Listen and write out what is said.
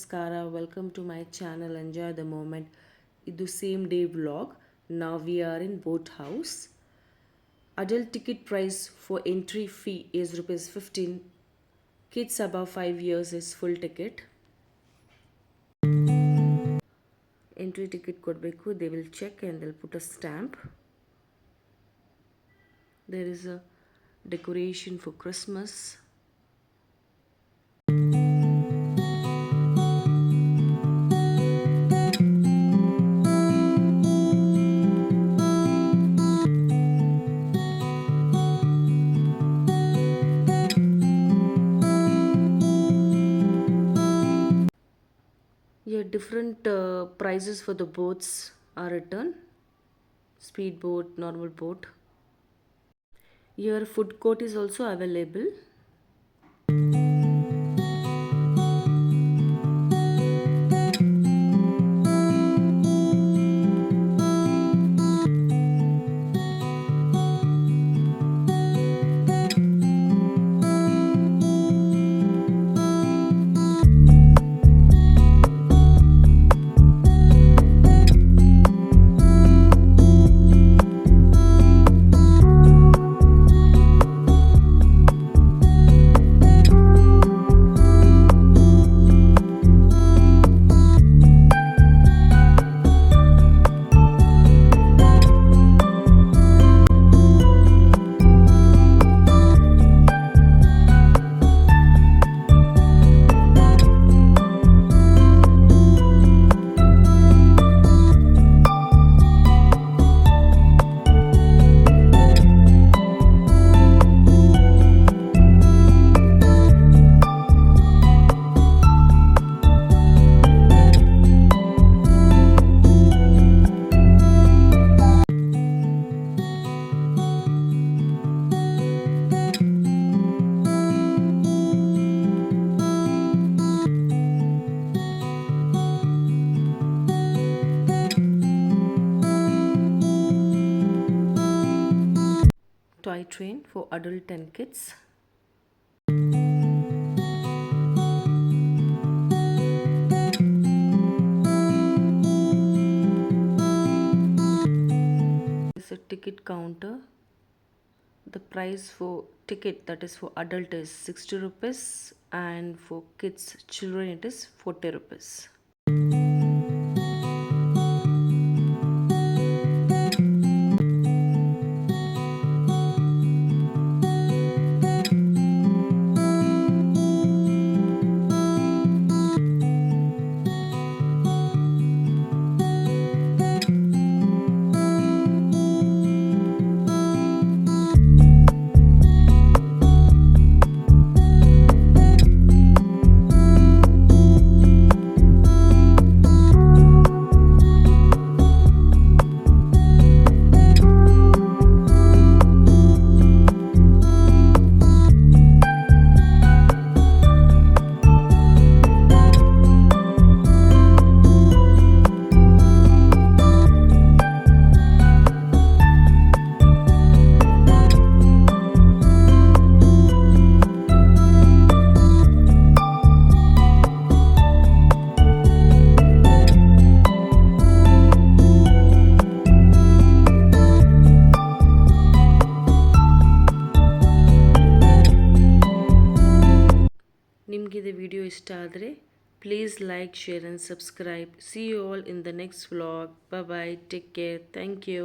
ನಮಸ್ಕಾರ, welcome to my channel enjoy the moment. ಇದು same day vlog. Now we are in boat house. Adult ticket price for entry fee is rupees 15. Kids above 5 years is full ticket. Entry ticket kodbeku, they will check and they'll put a stamp. There is a decoration for Christmas. Here different prices for the boats are written. Speed boat, normal boat. Here food court is also available. Toy train for adult and kids. It's a ticket counter. The price for ticket, that is for adult, is 60 rupees, and for kids, children, it is 40 rupees. ನಿಮಗೆ ಇದು video ಇಷ್ಟ ಆದರೆ please like, share and subscribe. See you all in the next vlog. Bye, take care, thank you.